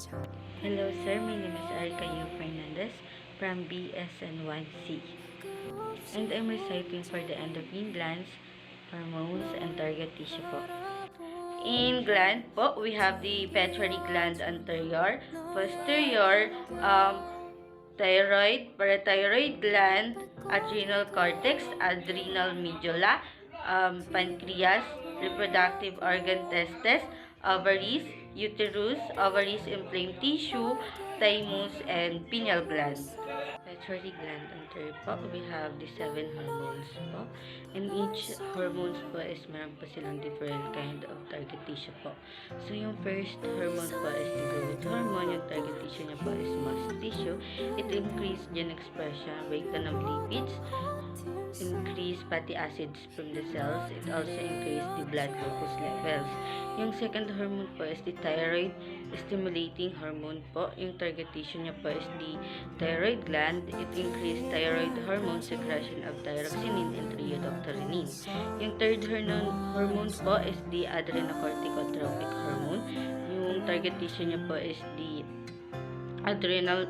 Hello sir, my name is Aricayo Fernandez from BSN1C and I'm reciting for the endocrine glands, hormones, and target tissue po. In gland po, we have the pituitary gland anterior, posterior, thyroid, parathyroid gland, adrenal cortex, adrenal medulla, pancreas, reproductive organ testes, ovaries, uterus, ovaries inflamed tissue, thymus, and pineal gland. Pituitary gland anterior po, we have the 7 hormones po. And each hormones po is meron po silang different kind of target tissue po. So, yung first hormone po is the growth hormone. Yung target tissue niya po is mast tissue. It increase gene expression, breakdown of lipids, increase fatty acids from the cells. It also increase the blood glucose levels. Yung second hormone po is the thyroid stimulating hormone po. Yung target tissue niya po is the thyroid gland. It increase thyroid hormone secretion of thyroxine and triiodoctorenin. Yung third hormone po is the adrenocorticotropic hormone. Yung target tissue niya po is the adrenal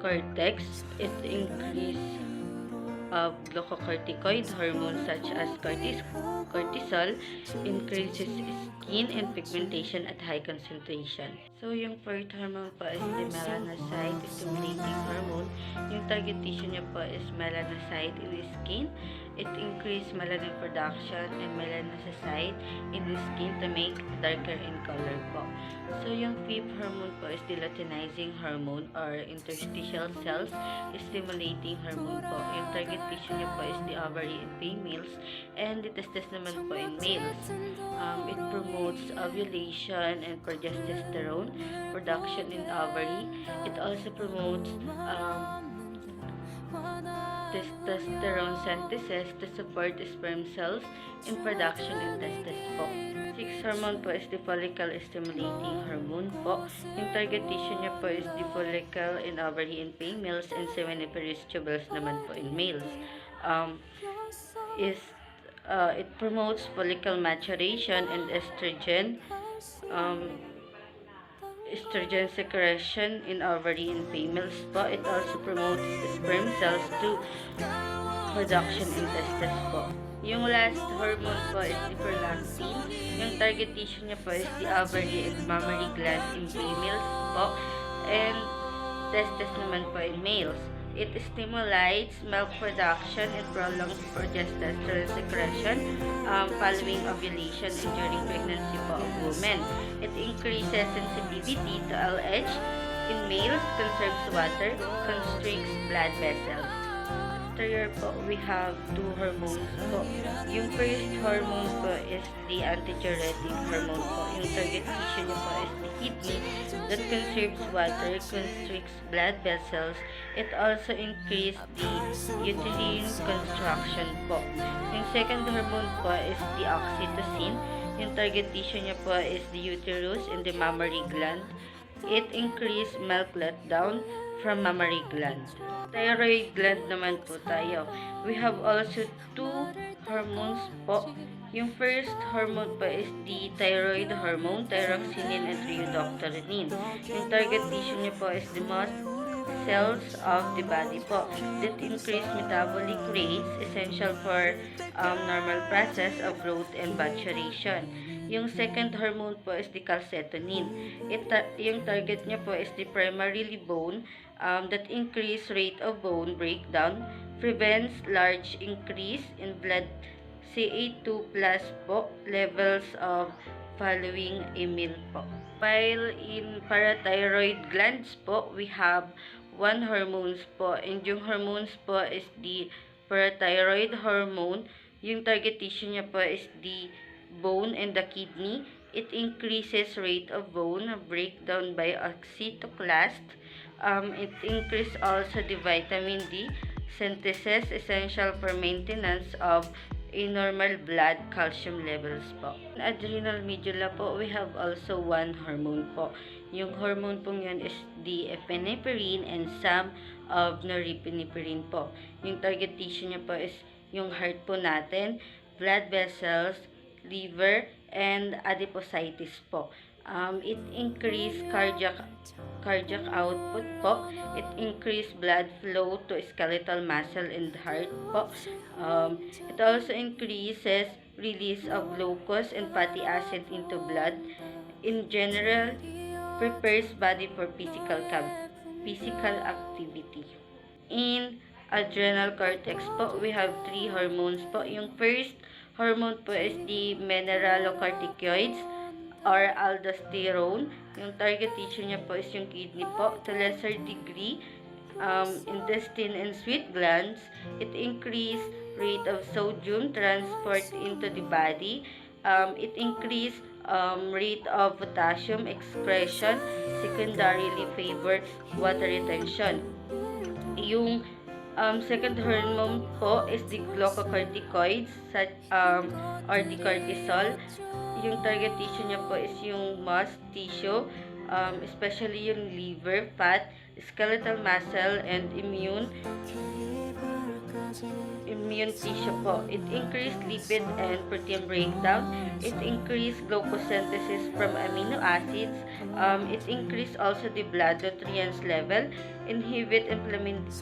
cortex. It increase of glucocorticoid hormones such as cortisol, increases skin and pigmentation at high concentration. So, yung fourth hormone po is the melanocyte stimulating hormone. Yung target tissue niya po is melanocyte in the skin. It increases melanin production and melanocyte in the skin to make darker in color po. So, yung fifth hormone po is the luteinizing hormone or interstitial cells stimulating hormone po. Yung target tissue niya po is the ovary in females and the testes naman po in males. It promotes ovulation and progesterone production in ovary. It also promotes testosterone synthesis to support sperm cells in production in testes po. Sixth hormone po is the follicle stimulating hormone po. Yung target tissue niya po is the follicle in ovary in females and seminiferous tubules naman po in males. It promotes follicle maturation and estrogen secretion in ovary in females po. It also promotes sperm cells to production in testes po. Yung last hormone po is the prolactin. Yung target tissue niya po is the ovary and mammary gland in females po. And testes naman po in males. It stimulates milk production and prolongs progesterone secretion following ovulation and during pregnancy po of women. It increases sensitivity to LH in males, conserves water, constricts blood vessels. After po, we have 2 hormones po. Yung first hormone po is the antidiuretic hormone po. Yung target tissue niya po is the kidney that conserves water, constricts blood vessels. It also increases the uterine construction po. Yung second hormone po is the oxytocin. Yung target tissue niya po is the uterus and the mammary gland. It increases milk letdown from mammary gland. Thyroid gland naman po tayo. We have also 2 hormones po. Yung first hormone po is the thyroid hormone, thyroxine and triiodoctorenin. Yung target tissue niya po is the most cells of the body po that increase metabolic rates essential for normal process of growth and maturation. Yung second hormone po is the calcitonin. Yung target niya po is the primarily bone that increase rate of bone breakdown, prevents large increase in blood Ca2 plus po levels of following a meal po. While in parathyroid glands po, we have 1 hormones po. And yung hormones po is the parathyroid hormone. Yung target tissue niya po is the bone and the kidney. It increases rate of bone breakdown by oxytoclast. It increases also the vitamin D synthesis essential for maintenance of a normal blood calcium levels po. In adrenal medulla po, we have also 1 hormone po. Yung hormone po yun is the epinephrine and some of norepinephrine po. Yung target tissue niya po is yung heart po natin, blood vessels, liver, and adipositis po. It increase cardiac cardiac output po. It increase blood flow to skeletal muscle and heart po. It also increases release of glucose and fatty acid into blood. In general, prepares body for physical activity. In adrenal cortex po, we have three hormones po. Yung first hormone po is the mineralocorticoids or aldosterone. Yung target tissue niya po is yung kidney po. To lesser degree, intestine and sweat glands. It increase rate of sodium transport into the body. It increase rate of potassium excretion, secondarily favor water retention. Yung second hormone po is the glucocorticoids or the cortisol. Yung target tissue niya po is yung muscle tissue, especially yung liver, fat, skeletal muscle, and immune tissue po. It increased lipid and protein breakdown. It increased glucose synthesis from amino acids. It increased also the blood nutrients level, inhibit inflammation,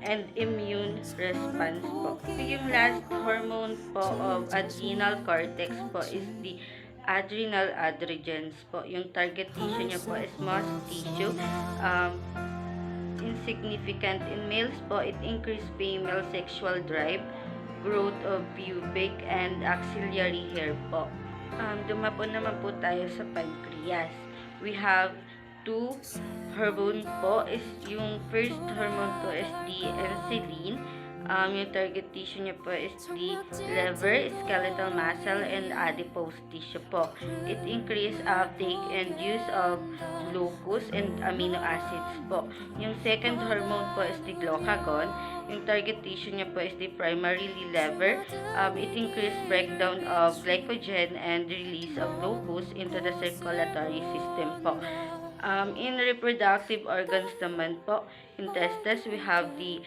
and immune response po. Yung last hormone po of adrenal cortex po is the adrenal androgens po. Yung target tissue niya po is muscle tissue. Insignificant in males po, it increased female sexual drive, growth of pubic and axillary hair po. Dumapo naman po tayo sa pancreas. We have two hormone po. Is yung first hormone po is the insulin. Yung target tissue niya po is the liver, skeletal muscle, and adipose tissue po. It increase uptake and use of glucose and amino acids po. Yung second hormone po is the glucagon. Yung target tissue niya po is the primarily liver. It increase breakdown of glycogen and release of glucose into the circulatory system po. In reproductive organs naman po, in testes, we have the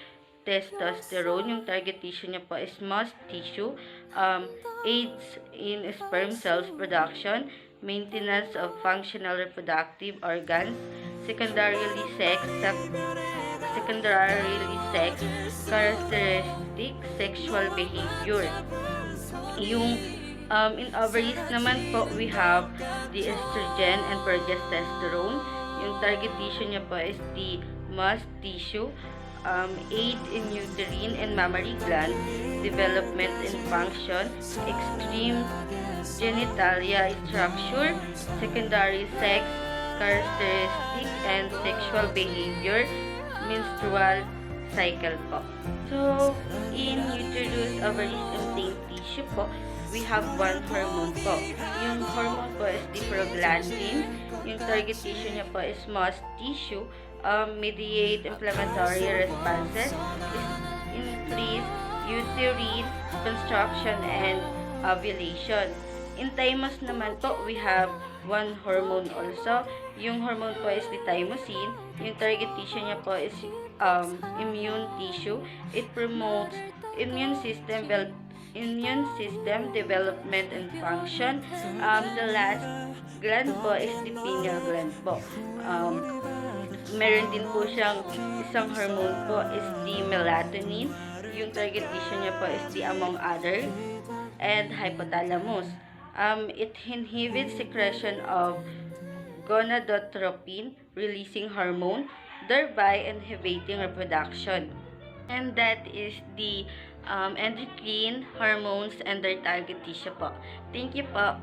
testosterone. Yung target tissue niya po is muscle tissue, aids in sperm cells production, maintenance of functional reproductive organs, secondarily sex, characteristic sexual behavior. Yung in ovaries naman po, we have the estrogen and progesterone. Yung target tissue niya po is the muscle tissue, aid in uterine and mammary glands, development and function, extreme genitalia structure, secondary sex characteristic and sexual behavior, menstrual cycle po. So, in uterus, ovaries, and plain tissue po, we have one hormone po. Yung hormone po is the prolactin. Yung target tissue niya po is muscle tissue, mediate inflammatory responses, increase uterine construction and ovulation. In thymus naman po, we have one hormone also. Yung hormone po is the thymosin. Yung target tissue niya po is immune tissue. It promotes immune system development and function. The last gland po is the pineal gland po. Meron din po siyang isang hormone po is the melatonin. Yung target tissue niya po is the among other and hypothalamus. It inhibits secretion of gonadotropin releasing hormone, thereby inhibiting reproduction. And that is the endocrine hormones and their target tissue po. Thank you po.